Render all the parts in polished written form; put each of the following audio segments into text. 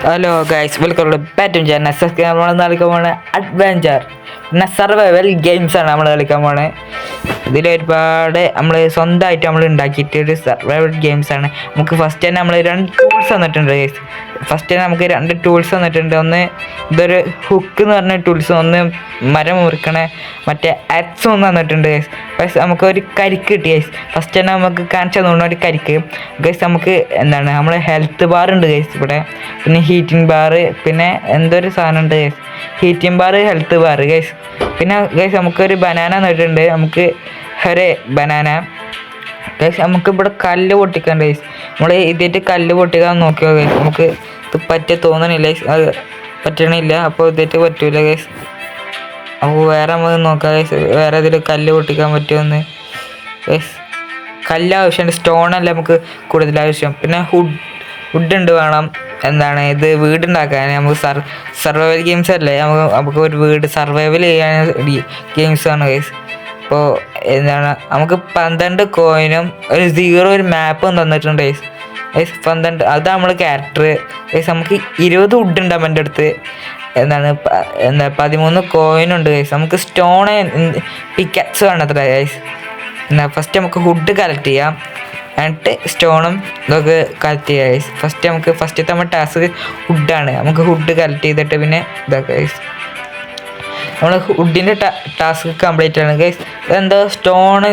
Hello guys welcome to ബാറ്റും channel. നമ്മൾ കളിക്കാൻ പോണ അഡ്വഞ്ചർ പിന്നെ സർവൈവൽ ഗെയിംസ് ആണ് നമ്മൾ കളിക്കാൻ പോണേ. ഇതിൽ ഒരുപാട് നമ്മൾ സ്വന്തമായിട്ട് നമ്മൾ ഉണ്ടാക്കിയിട്ട് ഒരു സർവൈവൽ ഗെയിംസ് ആണ്. നമുക്ക് ഫസ്റ്റ് തന്നെ നമ്മൾ 2 ടൂൾസ് തന്നിട്ടുണ്ട് ഗൈസ്. ഫസ്റ്റ് തന്നെ നമുക്ക് 2 ടൂൾസ് തന്നിട്ടുണ്ട്. ഒന്ന് ഇതൊരു ഹുക്ക് എന്ന് പറഞ്ഞ ടൂൾസ്, ഒന്ന് മരം മുറിക്കണേ മറ്റേ ആക്സും ഒന്ന് തന്നിട്ടുണ്ട് ഗൈസ്. ഗൈസ് നമുക്കൊരു കരിക്ക് കിട്ടി ഗൈസ്. ഫസ്റ്റ് തന്നെ നമുക്ക് കാണിച്ചു തന്നു ഒരു കരിക്ക് ഗൈസ്. നമുക്ക് എന്താണ് നമ്മൾ ഹെൽത്ത് ബാർ ഉണ്ട് ഗൈസ് ഇവിടെ, പിന്നെ ഹീറ്റിംഗ് ബാർ, പിന്നെ എന്തൊരു സാധനം ഉണ്ട് guys, heating bar, health bar guys. പിന്നെ ഗൈസ് നമുക്കൊരു ബനാന തന്നിട്ടുണ്ട്, നമുക്ക് ഒരു ബനാന ഗൈസ്. നമുക്കിവിടെ കല്ല് പൊട്ടിക്കാൻ ഗൈസ്, നമ്മൾ ഇതിട്ട് കല്ല് പൊട്ടിക്കാൻ നോക്കിയോ ഗൈസ്. നമുക്ക് ഇത് പറ്റിയ തോന്നണില്ല ഗൈസ്, അത് പറ്റണില്ല. അപ്പോൾ ഇതിട്ട് പറ്റൂല ഗൈസ്. അപ്പോൾ വേറെ നമുക്ക് നോക്കാം ഗൈസ്, വേറെ ഇതിൽ കല്ല് പൊട്ടിക്കാൻ പറ്റുമെന്ന് ഗൈസ്. കല്ല് ആവശ്യമുണ്ട്, സ്റ്റോണല്ല നമുക്ക് കൂടുതൽ ആവശ്യം. പിന്നെ വുഡ് ഉണ്ട് വേണം. എന്താണ് ഇത് വീടുണ്ടാക്കാൻ നമുക്ക് സർവൈവൽ ഗെയിംസ് അല്ലേ, നമുക്ക് ഒരു വീട് സർവൈവൽ ചെയ്യാൻ ഗെയിംസാണ് ഗൈസ്. അപ്പോൾ എന്താണ് നമുക്ക് 12 കോയിനും ഒരു 0 ഒരു മാപ്പും തന്നിട്ടുണ്ട് ഗൈസ്. ഗൈസ് 12 അത് നമ്മൾ ക്യാരക്ടർ ഗൈസ്. നമുക്ക് 20 വുഡ് ഉണ്ടാകും എൻ്റെ അടുത്ത്. എന്താണ് 13 കോയിനുണ്ട് ഗൈസ്. നമുക്ക് സ്റ്റോൺ പിക്കാക്സ് വേണത്ര ഗൈസ്. ഫസ്റ്റ് നമുക്ക് വുഡ് കളക്ട് ചെയ്യാം, എന്നിട്ട് സ്റ്റോണും ഇതൊക്കെ കളക്ട് ചെയ്യുക ഗൈസ്. ഫസ്റ്റത്തെ നമ്മുടെ ടാസ്ക് വുഡാണ്. നമുക്ക് വുഡ് കളക്ട് ചെയ്തിട്ട് പിന്നെ ഇതൊക്കെ ഗൈസ്. നമ്മൾ വുഡിൻ്റെ ടാസ്ക് കംപ്ലീറ്റ് ആണ് ഗൈസ്. എന്തോ സ്റ്റോണ്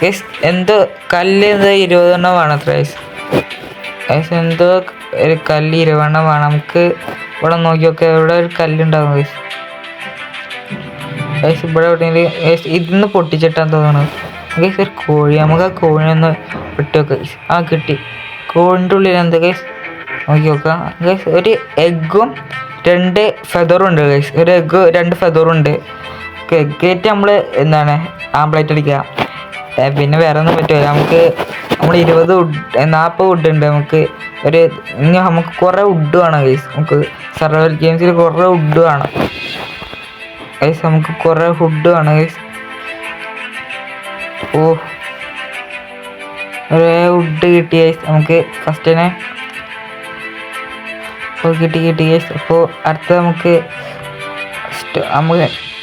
ഗൈസ്, എന്തോ കല്ല് എന്തോ 20 വേണം അത്ര ഗൈസ്. ഗൈസ് എന്തോ ഒരു കല്ല് 20 വേണം. നമുക്ക് ഇവിടെ നോക്കി നോക്കുക, ഇവിടെ ഒരു കല്ലുണ്ടാകും ഗൈസ്. ഗൈസ് ഇവിടെ എവിടെയെങ്കിലും ഗൈസ് ഇതിന്ന് പൊട്ടിച്ചിട്ടാന്ന് തോന്നുന്നു ഗൈസ്. ഒരു കോഴി, നമുക്ക് ആ കോഴിനൊന്ന് വിട്ട് വെക്കുക ഗൈസ്. ആ കിട്ടി. കോഴിൻ്റെ ഉള്ളിൽ എന്താ ഗൈസ് നോക്കി നോക്കുക ഗൈസ്. ഒരു എഗ്ഗും 2 ഫെദറും ഉണ്ട് ഗൈസ്. ഒരു എഗ്ഗ് 2 ഫെദറും ഉണ്ട്. എഗ്ഗേറ്റ് നമ്മൾ എന്താണ് ആംപ്ലേറ്റ് അടിക്കുക. പിന്നെ വേറെ ഒന്നും പറ്റില്ല. നമ്മൾ 40 വുഡ് ഉണ്ട്. നമുക്ക് നമുക്ക് കുറേ വുഡ് വേണം ഗൈസ്. നമുക്ക് സർവൈവൽ ഗെയിംസിൽ കുറേ വുഡ് വേണം ഗൈസ്. നമുക്ക് കുറേ വുഡ് വേണം ഗൈസ്. ഓ ഒരു വുഡ് കിട്ടി ഗൈസ് നമുക്ക് ഫസ്റ്റ് തന്നെ. അപ്പോൾ കിട്ടി ഗൈസ്. അപ്പോൾ അടുത്ത നമുക്ക്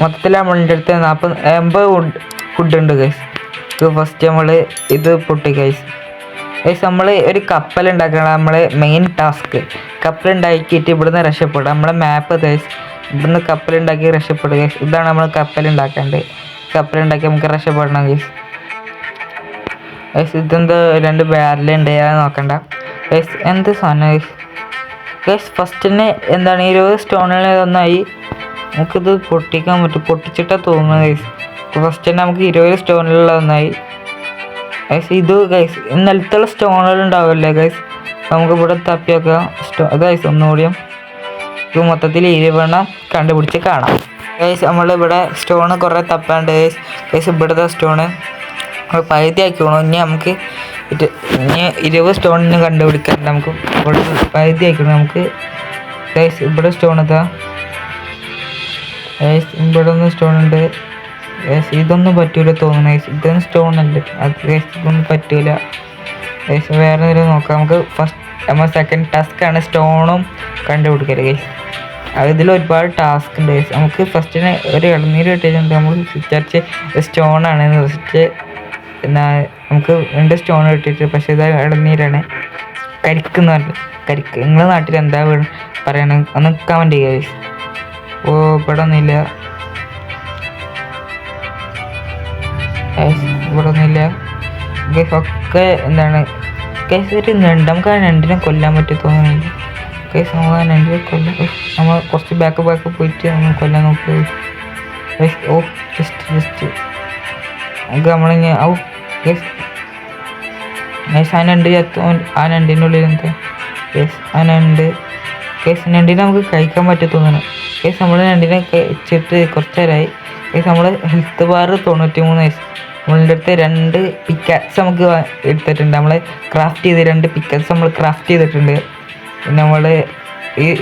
മൊത്തത്തിൽ നമ്മളുടെ അടുത്ത് 80 വുഡ് ഉണ്ട് ഗൈസ്. ഫസ്റ്റ് നമ്മൾ ഇത് പൊട്ടി ഗൈസ്. ഗൈസ് നമ്മൾ ഒരു കപ്പൽ ഉണ്ടാക്കണം. നമ്മളെ മെയിൻ ടാസ്ക് കപ്പലുണ്ടാക്കിയിട്ട് ഇവിടുന്ന് രക്ഷപ്പെടുക. നമ്മളെ മാപ്പ് ഗൈസ്. ഇവിടുന്ന് കപ്പലുണ്ടാക്കി രക്ഷപ്പെടുക ഗൈസ്. ഇതാണ് നമ്മൾ കപ്പലുണ്ടാക്കേണ്ടത്. കപ്പലുണ്ടാക്കി നമുക്ക് രക്ഷപ്പെടണം ഗൈസ്. ഗൈസ് ഇതെന്താ 2 ബാരലുണ്ട്, അത് നോക്കണ്ട ഗൈസ്. എന്ത് സാധനം ഗൈസ്. ഗൈസ് ഫസ്റ്റ് തന്നെ എന്താണ് 20 സ്റ്റോണുകളൊന്നായി. നമുക്കിത് പൊട്ടിക്കാൻ പറ്റും, പൊട്ടിച്ചിട്ടാ തോന്നുന്നത് ഗൈസ്. ഫസ്റ്റ് തന്നെ നമുക്ക് 20 സ്റ്റോണുകളുള്ള ഒന്നായി ഗൈസ്. ഇത് ഗൈസ് നിലത്തുള്ള സ്റ്റോണുകൾ ഉണ്ടാവില്ലേ ഗൈസ്, നമുക്ക് ഇവിടെ തപ്പി വെക്കാം ഗൈസ്. ഒന്നുകൂടിയും ഇത് മൊത്തത്തിൽ 20 കണ്ടുപിടിച്ച് കാണാം ഗൈസ്. നമ്മളിവിടെ സ്റ്റോണ് കുറേ തപ്പാണ്ട് ഗൈസ്. ഗൈസ് ഇവിടുത്തെ സ്റ്റോണ് നമ്മൾ പകുതി ആക്കിക്കോണം. ഇനി നമുക്ക് 20 സ്റ്റോണിന് കണ്ടുപിടിക്കാണ്ട് നമുക്ക് ഇവിടെ പകുതി ആക്കണം നമുക്ക് ഗൈസ്. ഇവിടെ സ്റ്റോൺ എത്താ ഗൈസ്. ഇവിടെ ഒന്ന് സ്റ്റോൺ ഉണ്ട് ഗൈസ്. ഇതൊന്നും പറ്റൂല തോന്നുന്നു ഗൈസ്. ഇതൊന്നും സ്റ്റോൺ അല്ല അത് ഗൈസ്. ഇതൊന്നും പറ്റൂല ഗൈസ്. വേറെ എന്തെങ്കിലും നോക്കാം നമുക്ക്. നമ്മൾ സെക്കൻഡ് ടാസ്ക്കാണ് സ്റ്റോണും കണ്ടുപിടിക്കല് ഗൈസ്. ഇതിൽ ഒരുപാട് ടാസ്ക് ഉണ്ട് ഗൈസ്. നമുക്ക് ഫസ്റ്റിന് ഒരു ഇളനീര് കിട്ടിയിട്ടുണ്ട്. നമ്മൾ വിചാരിച്ച് സ്റ്റോണാണ് ഫസ്റ്റ്. എന്നാൽ നമുക്ക് 2 സ്റ്റോൺ കിട്ടിയിട്ട്, പക്ഷേ ഇത് ഇളനീരാണ്. കരിക്ക് എന്ന് പറഞ്ഞത് കരിക്ക്. നിങ്ങളുടെ നാട്ടിൽ എന്താ പറയണ ഒന്ന് കമൻറ്റ് ചെയ്യുക ഗൈസ്. ഓ ഇവിടെ ഒന്നുമില്ല ഗൈസ്, ഇവിടെ ഒന്നുമില്ല ഗൈസ്. ഒക്കെ എന്താണ് ഗൈസ് ഒരു നമുക്ക് ആ 2നെ കൊല്ലാൻ പറ്റി തോന്നുന്നില്ല ഗൈസ്. നമുക്ക് ആ 2നെ കൊല്ലാൻ നമ്മൾ കുറച്ച് ബാക്ക് പോയിട്ട് നമ്മൾ കൊല്ലാൻ നോക്കുക ഗൈസ്. ഓ ജസ്റ്റ് നമുക്ക് നമ്മളിങ്ങനെ ഔ ഗൈസ്. ഗൈസ് ആ 2 ആ 2ൻ്റെ ഉള്ളിൽ എന്താ ഗൈസ്. ആ 2 ഗൈസ് 2നെ നമുക്ക് കഴിക്കാൻ പറ്റി തോന്നുന്നു ഗൈസ്. നമ്മൾ 2നെ കഴിച്ചിട്ട് കുറച്ച് നേരമായി ഗൈസ്. നമ്മൾ ഹെൽത്ത് ബാർ 93 ഗൈസ്. നമ്മളുടെ അടുത്ത് 2 പിക്കാക്സ് നമുക്ക് എടുത്തിട്ടുണ്ട്. നമ്മൾ ക്രാഫ്റ്റ് ചെയ്ത് 2 പിക്കാക്സ് നമ്മൾ ക്രാഫ്റ്റ് ചെയ്തിട്ടുണ്ട്. പിന്നെ നമ്മൾ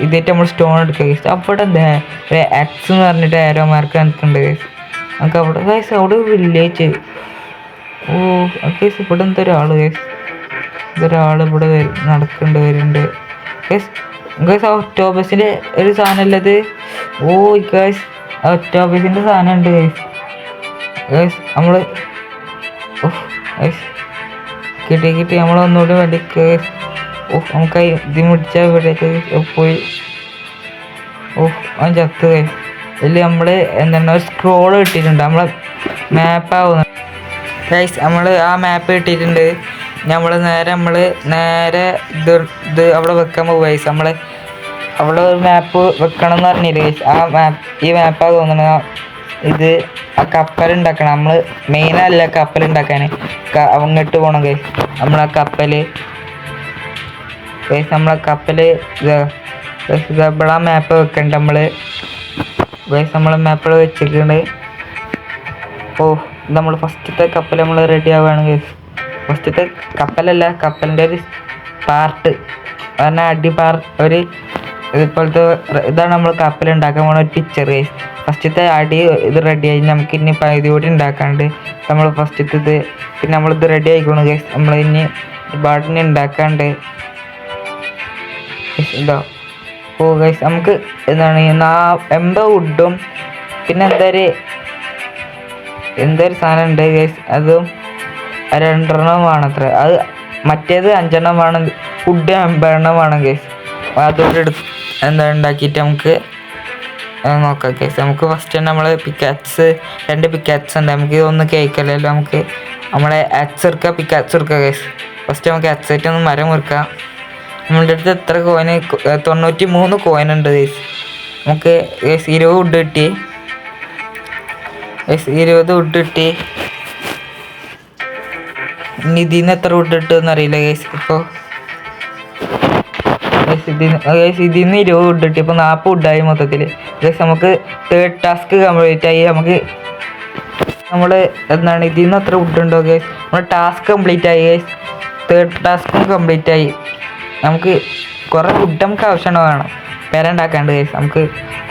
ഇതായിട്ട് നമ്മൾ സ്റ്റോൺ എടുക്കുക ഗൈസ്. അവിടെ എന്താ ഒരു ആക്സ് എന്ന് പറഞ്ഞിട്ട് ആരോ മാർക്ക് നിൽക്കുന്നുണ്ട് ഗൈസ്. നമുക്ക് അവിടെ ഗൈസ് അവിടെ വില്ലേജ്. ഓ ഗൈസ് ഇവിടെ എന്തൊരാൾ ഗൈസ്. ഇതൊരാൾ ഇവിടെ നടക്കുന്നുണ്ട് വരുന്നുണ്ട് ഗൈസ്. ഗൈസ് ഒക്ടോബസിൻ്റെ ഒരു സാധനം അല്ലത്. ഓ ഗൈസ് ഒക്ടോബസിൻ്റെ സാധനം ഉണ്ട് ഗൈസ്. ഗൈസ് നമ്മൾ ഗൈസ് കിട്ടി നമ്മളൊന്നുകൂടി വേണ്ടി ഗൈസ്. നമുക്ക് ഇത് മുടിച്ചാൽ ഇവിടേക്ക് പോയി. അവൻ ചത്ത് ഗൈസ്. ഇതിൽ നമ്മൾ എന്താണ് ഒരു സ്ക്രോൾ കിട്ടിയിട്ടുണ്ട്, നമ്മളെ മാപ്പാവുന്ന ഗൈസ്. നമ്മൾ ആ മാപ്പ് കിട്ടിയിട്ടുണ്ട്. നമ്മൾ നേരെ ഇത് അവിടെ വെക്കാൻ പോകും ഗൈസ്. അവിടെ ഒരു മാപ്പ് വെക്കണം എന്ന് പറഞ്ഞില്ലേ ഗൈസ്. ഈ മാപ്പാണ് തോന്നുന്നത്. ഇത് ആ കപ്പലുണ്ടാക്കണം. നമ്മൾ മെയിനല്ല കപ്പലുണ്ടാക്കാൻ അങ്ങോട്ട് പോകണം ഗൈസ്. നമ്മളെ കപ്പൽ ഗൈസ്, നമ്മളെ കപ്പൽ ഇവിടെ ആ മാപ്പ് വെക്കണ്ട നമ്മൾ ഗൈസ്. നമ്മളെ മാപ്പിൽ വെച്ചിട്ടുണ്ട്. നമ്മൾ ഫസ്റ്റത്തെ കപ്പൽ നമ്മൾ റെഡി ആവുകയാണ് ഗൈസ്. ഫസ്റ്റത്തെ കപ്പലല്ല, കപ്പലിൻ്റെ ഒരു പാർട്ട് പറഞ്ഞാൽ ഒരു ഇപ്പോഴത്തെ ഇതാണ് നമ്മൾ കപ്പലുണ്ടാക്കാൻ പോകുന്ന ഒരു പിക്ചർ ഗൈസ്. ഫസ്റ്റത്തെ അടി ഇത് റെഡി ആയി. നമുക്ക് ഇനി പകുതി കൂടി ഉണ്ടാക്കാണ്ട് നമ്മൾ ഫസ്റ്റത്തെ ഇത് പിന്നെ നമ്മളിത് റെഡി ആയിക്കോണം ഗൈസ്. നമ്മൾ ഇനി ഒരുപാടിനെ ഉണ്ടാക്കാണ്ട് ഇതോ. ഗൈസ് നമുക്ക് എന്താണ് 80 വുഡും പിന്നെ എന്തൊരു സാധനം ഉണ്ട് ഗൈസ്. അതും 2 വേണത്ര. അത് മറ്റേത് 5 വേണം. വുഡ് 50 വേണം ഗൈസ്. അതുകൊണ്ട് ഉണ്ടാക്കിയിട്ട് നമുക്ക് നോക്കാം ഗൈസ്. നമുക്ക് ഫസ്റ്റ് തന്നെ നമ്മൾ 2 പിക്കാറ്റ്സ് ഉണ്ട്. നമുക്ക് ഇതൊന്നും കേൾക്കല്ലോ. നമുക്ക് നമ്മളെ പിക്കാറ്റ്സ് എടുക്കുക ഗൈസ്. ഫസ്റ്റ് നമുക്ക് ആക്സായിട്ട് ഒന്ന് മരം മുറിക്കാം. നമ്മളുടെ അടുത്ത് എത്ര കോയിന് 93 കോയിൻ ഉണ്ട് ഗൈസ്. നമുക്ക് ഗൈസ് 20 വുഡ് കിട്ടി ഗൈസ്. 20 വുഡ് കിട്ടി. ഇനി ഇതിൽ നിന്ന് എത്ര വുഡ് കിട്ടുമെന്ന് അറിയില്ല ഗൈസ്. ഇപ്പോൾ ഇതിൽ നിന്ന് 20 വുഡ് കിട്ടി. ഇപ്പോൾ 40 വുഡായി മൊത്തത്തിൽ ഗൈസ്. നമുക്ക് 3rd ടാസ്ക് കംപ്ലീറ്റ് ആയി. നമ്മൾ എന്താണ് ഇതിൽ നിന്ന് എത്ര വുഡ് ഉണ്ടോ ഗൈസ്. നമ്മൾ ടാസ്ക് കംപ്ലീറ്റ് ആയി ഗൈസ്. 3rd ടാസ്കും കംപ്ലീറ്റ് ആയി. നമുക്ക് കുറേ വുഡ് നമുക്ക് ആവശ്യമാണ് വേണം പേരുണ്ടാക്കാണ്ട് ഗൈസ്. നമുക്ക്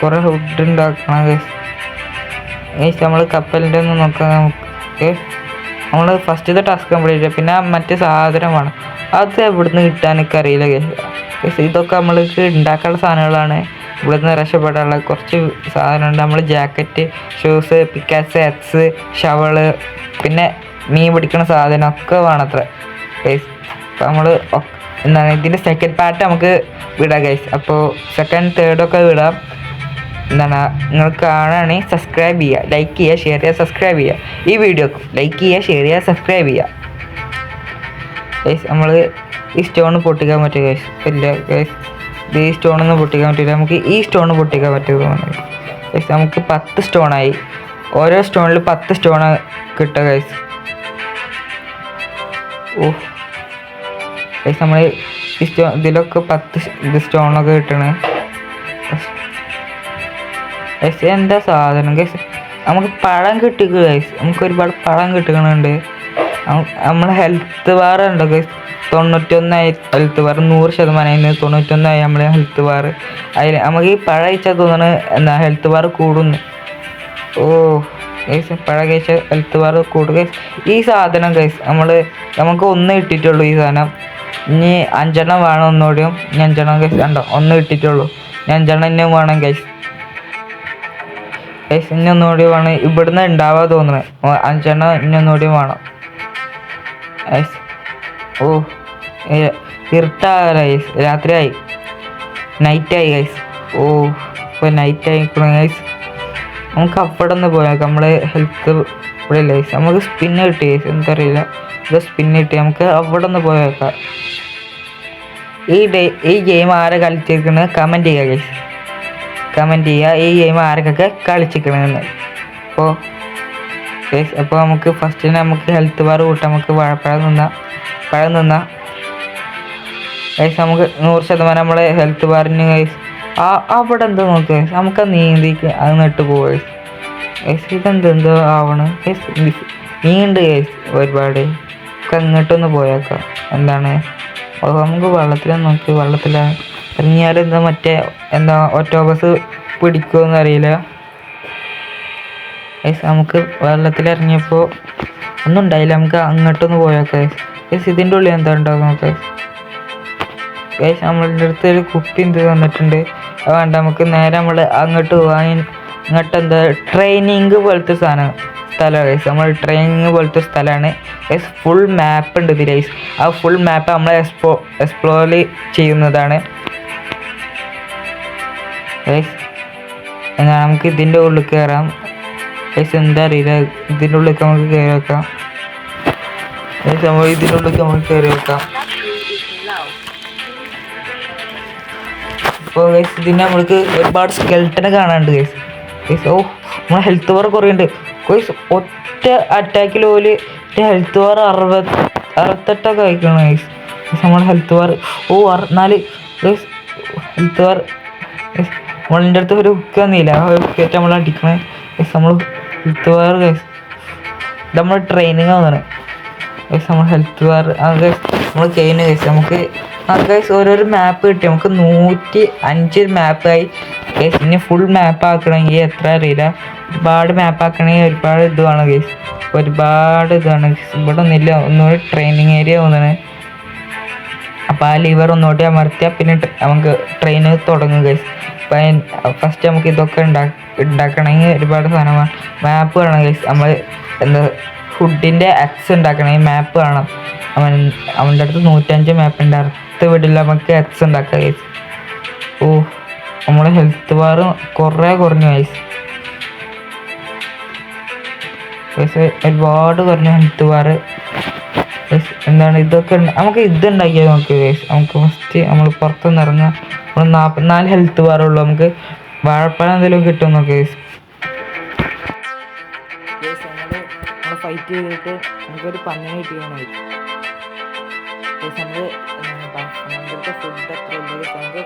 കുറേ വുഡ് ഉണ്ടാക്കണം ഗൈസ്. നമ്മൾ കപ്പലിൻ്റെ ഒന്ന് നോക്കാം. നമുക്ക് നമ്മൾ ഫസ്റ്റത്തെ ടാസ്ക് കംപ്ലീറ്റ് ചെയ്യാം. പിന്നെ മറ്റേ സാധനം വേണം. അത് എവിടുന്ന് കിട്ടാനൊക്കെ അറിയില്ല ഗൈസ്. ഇതൊക്കെ നമ്മൾക്ക് ഉണ്ടാക്കാനുള്ള സാധനങ്ങളാണ്. ഇവിടുന്ന് രക്ഷപ്പെടാനുള്ള കുറച്ച് സാധനമുണ്ട്. നമ്മൾ ജാക്കറ്റ്, ഷൂസ്, പിക്കാക്സ്, ഷവള്, പിന്നെ മീൻ പിടിക്കുന്ന സാധനം ഒക്കെ വേണത്ര ഗൈസ്. അപ്പോൾ നമ്മൾ എന്താണ് ഇതിൻ്റെ സെക്കൻഡ് പാർട്ട് നമുക്ക് വിടാം ഗൈസ്. അപ്പോൾ 2nd 3rd ഒക്കെ വിടാം. എന്താണ് നിങ്ങൾ കാണുകയാണെങ്കിൽ സബ്സ്ക്രൈബ് ചെയ്യുക, ലൈക്ക് ചെയ്യുക, ഷെയർ ചെയ്യുക, സബ്സ്ക്രൈബ് ചെയ്യുക. ഈ വീഡിയോക്ക് ലൈക്ക് ചെയ്യുക, ഷെയർ ചെയ്യുക, സബ്സ്ക്രൈബ് ചെയ്യുക ഗൈസ്. നമ്മൾ ഈ സ്റ്റോൺ പൊട്ടിക്കാൻ പറ്റും ഗൈസ്. ഇല്ല ഗൈസ്, ഈ സ്റ്റോണൊന്നും പൊട്ടിക്കാൻ പറ്റില്ല. നമുക്ക് ഈ സ്റ്റോൺ പൊട്ടിക്കാൻ പറ്റുമെന്ന് ഗൈസ്. നമുക്ക് 10 സ്റ്റോണായി. ഓരോ സ്റ്റോണിൽ 10 സ്റ്റോൺ കിട്ടുക ഗൈസ്. ഗൈസ് നമ്മൾ ഇതിലൊക്കെ 10 സ്റ്റോണൊക്കെ കിട്ടണേ ഗൈസ്. എന്താ സാധനം ഗൈസ്. നമുക്ക് പഴം കിട്ടിക്കുക ഗൈസ്. നമുക്ക് ഒരുപാട് പഴം കിട്ടുന്നുണ്ട്. നമ്മളെ ഹെൽത്ത് ബാർ ഉണ്ടോ ഗൈസ്. 91 health bar. 100% 91 നമ്മളെ ഹെൽത്ത് ബാർ. അതിൽ നമുക്ക് ഈ പഴം കഴിച്ചാൽ തോന്നുന്നത് എന്താ ഹെൽത്ത് ബാർ കൂടുന്നു. ഗൈസ് പഴം കഴിച്ചാൽ ഹെൽത്ത് ബാർ കൂടും ഗൈസ്. ഈ സാധനം ഗൈസ് നമുക്ക് 1 കിട്ടിയിട്ടുള്ളൂ ഈ സാധനം. ഇനി 5 വേണം ഒന്നുകൂടിയും. ഇനി 5 ഗൈസ് കണ്ടോ 1 കിട്ടിയിട്ടുള്ളൂ. ഇനി 5 ഇനിയും വേണം ഗൈസ്. ഗൈസ് ഇനി ഒന്നുകൂടി വേണം. ഇവിടുന്ന് ഉണ്ടാവാൻ തോന്നുന്നത് 5 ഇനി ഒന്നുകൂടി വേണം ഗൈസ്. ഇരുട്ടാകല ഗൈസ്. രാത്രിയായി, നൈറ്റായി ഗൈസ്. ഇപ്പോൾ നൈറ്റ് ആയിക്കണം ഗൈസ്. നമുക്ക് അവിടെ നിന്ന് പോയാൽ നമ്മളെ ഹെൽത്ത് ഇവിടെ ഇല്ല ഗൈസ്. നമുക്ക് സ്പിന്ന് കിട്ടി ഗൈസ്. എന്തറിയില്ല, ഇത് സ്പിന്ന് കിട്ടി. നമുക്ക് അവിടെ നിന്ന് പോയേക്കാം. ഈ ഗെയിം ആരെ കളിച്ചിരിക്കുന്നത് കമൻറ്റ് ചെയ്യുക ഗൈസ്. കമൻറ്റ് ചെയ്യുക ഈ ഗെയിം ആരൊക്കെ കളിച്ചിരിക്കണമെന്ന്. അപ്പോൾ നമുക്ക് ഫസ്റ്റ് നമുക്ക് ഹെൽത്ത് ബാർ കൂട്ടാം. നമുക്ക് പഴം നിന്നാ ഗൈസ്. നമുക്ക് 100% നമ്മളെ ഹെൽത്ത് ബാറിന് ഗൈസ്. അവിടെ എന്തോ നോക്കുക ഗൈസ്. നമുക്ക് നീന്തിക്ക് അത് നട്ട് പോവുക ഗൈസ്. ഗൈസ് ഇതെന്തോ ആവണം ഗൈസ്. നീണ്ട് ഗൈസ് ഒരുപാട്. നമുക്ക് അങ്ങോട്ടൊന്ന് പോയേക്കാം. എന്താണ് നമുക്ക് വെള്ളത്തിൽ ഇറങ്ങിയാൽ എന്താ ഒക്ടോബസ് പിടിക്കുമെന്ന് അറിയില്ല ഗൈസ്. നമുക്ക് വെള്ളത്തിലിറങ്ങിയപ്പോൾ ഒന്നും ഉണ്ടായില്ല. നമുക്ക് അങ്ങോട്ടൊന്ന് പോയേക്കാം ഗൈസ്. ഇതിൻ്റെ ഉള്ളിൽ എന്താ ഉണ്ടാകും നമുക്ക് ഗൈസ് നമ്മളുടെ അടുത്ത് ഒരു കുപ്പി എന്ത് തന്നിട്ടുണ്ട്. അത് വേണ്ട, നമുക്ക് നേരെ നമ്മൾ അങ്ങോട്ട് പോകാൻ. ഇങ്ങോട്ട് എന്താ ട്രെയിനിങ് പോലത്തെ സ്ഥലമാണ് ഗൈസ്. നമ്മൾ ട്രെയിനിങ് പോലത്തെ സ്ഥലമാണ് ഗൈസ്. ഫുൾ മാപ്പ് ഉണ്ട് ഇതിൽ ഗൈസ്. ആ ഫുൾ മാപ്പ് നമ്മൾ എക്സ്പ്ലോർ ചെയ്യുന്നതാണ് ഗൈസ്. എന്നാൽ നമുക്ക് ഇതിൻ്റെ ഉള്ളിൽ കയറാം ഗൈസ്. എന്താ അറിയില്ല, ഇതിൻ്റെ ഉള്ളിലേക്ക് നമുക്ക് കയറി വെക്കാം ഗൈസ്. നമ്മൾ ഇതിൻ്റെ ഉള്ളിലേക്ക് നമുക്ക് കയറി വെക്കാം. അപ്പോൾ ഗൈസ് ഇതിന് നമ്മൾക്ക് ഒരുപാട് സ്കെൽട്ടനെ കാണാനുണ്ട് ഗൈസ്. ഗൈസ് ഓ നമ്മളെ ഹെൽത്ത് ബാർ കുറേ ഉണ്ട് ഗൈസ്. ഒറ്റ അറ്റാക്കിൽ പോലും ഹെൽത്ത് ബാർ 68 കഴിക്കണം ഗൈസ്. നമ്മളെ health bar 4 guys. Health bar നമ്മളിൻ്റെ അടുത്ത് ഒരു ഹുക്ക് തന്നില്ല, ആ ഹുക്കായിട്ട് നമ്മൾ അടിക്കണേ ഗൈസ്. നമ്മൾ ഹെൽത്ത് ബാർ ഗൈസ്. ഇത് നമ്മൾ ട്രെയിനിങ് ആവുന്നതാണ് ഗൈസ്. നമ്മൾ ഹെൽത്ത് ബാർ ഗൈസ് നമ്മൾ കഴിഞ്ഞ ഗൈസ്. നമുക്ക് ഗൈസ് ഓരോരോ മാപ്പ് കിട്ടി. നമുക്ക് 105 മാപ്പായി ഗൈസ്. ഇനി ഫുൾ മാപ്പ് ആക്കണമെങ്കിൽ എത്ര അറിയില്ല. ഒരുപാട് മാപ്പ് ആക്കണമെങ്കിൽ ഒരുപാട് ഇത് വേണം ഗൈസ്. ഒരുപാട് ഇതാണ് ഗൈസ്. ഇവിടെ ഒന്നുമില്ല, ഒന്നുകൂടി ട്രെയിനിങ് ഏരിയ തോന്നുന്നത്. അപ്പോൾ ആ ലിവർ ഒന്നുകൂടി അമർത്തിയാൽ പിന്നെ നമുക്ക് ട്രെയിൻ തുടങ്ങും ഗൈസ്. അപ്പം ഫസ്റ്റ് നമുക്ക് ഇതൊക്കെ ഉണ്ടാക്കണമെങ്കിൽ ഒരുപാട് സാധനം മാപ്പ് വേണം ഗൈസ്. നമ്മൾ എന്താ ഫുഡിൻ്റെ എക്സ് ഉണ്ടാക്കണമെങ്കിൽ മാപ്പ് വേണം. അവൻ്റെ അടുത്ത് 105 മാപ്പ് ഉണ്ട്. അടുത്ത വീട്ടിൽ നമുക്ക് എക്സ് ഉണ്ടാക്കാം ഗൈസ്. നമ്മളെ ഹെൽത്ത് ബാർ കുറേ കുറഞ്ഞു ഗൈസ്. ഒരുപാട് കുറഞ്ഞു ഹെൽത്ത് ബാർ ഗൈസ്. എന്താണ് ഇതൊക്കെ നമുക്ക് ഇതുണ്ടാക്കിയാൽ നോക്കുക ഗൈസ്. നമുക്ക് ഫസ്റ്റ് നമ്മൾ പുറത്തുനിന്ന് ഇറങ്ങാം. നമ്മൾ 44 ഹെൽത്ത് ബാറുള്ളൂ. നമുക്ക് വാഴപ്പഴം എന്തെങ്കിലും കിട്ടും നോക്കുക ഗൈസ്. നമ്മൾ ഫൈറ്റ് ചെയ്തിട്ട് നമുക്കൊരു പന്നിനെ കിട്ടിയാണ് ഗൈസ്. നമ്മൾക്ക് ഫുഡ് അത്ര ഇല്ല. നമുക്ക്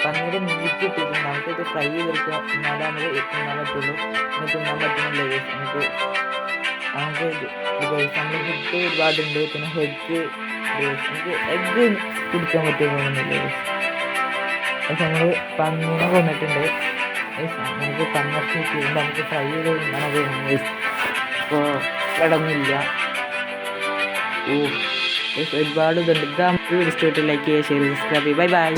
പന്നിയുടെ മീറ്റ് കിട്ടിയിട്ടുണ്ട്. നമുക്കിത് ഫ്രൈ ചെയ്തെടുക്കുക, എന്നാലേ നമ്മൾ തിന്നാൻ പറ്റുള്ളൂ. നമുക്ക് തിന്നാൻ പറ്റുന്നില്ല ഗൈസ്. നമുക്ക് ഗൈസ് നമ്മൾ ഫുഡ് ഒരുപാടുണ്ട്. പിന്നെ എഗ്ഗ് നമുക്ക് എഗ്ഗ് കുടിക്കാൻ പറ്റുമെന്നില്ല ഗൈസ്. നമ്മൾ പന്നീനെ കൊന്നിട്ടുണ്ട് ഗൈസ്. നമുക്ക് പന്നിറച്ചി കിട്ടിയിട്ടുണ്ട്. നമുക്ക് ഫ്രൈ ചെയ്ത് തിന്നാൻ തോന്നുന്നു ഗൈസ്. അപ്പോൾ കിടന്നില്ല. ഒരുപാട് ഇതുണ്ട്. ഇത് നമുക്ക് ഇഷ്ടപ്പെട്ട് ലൈക്ക് ചെയ്യുക, ഷെയർ ചെയ്യുക, സബ്സ്ക്രൈബ് ചെയ്യുക. Bye bye.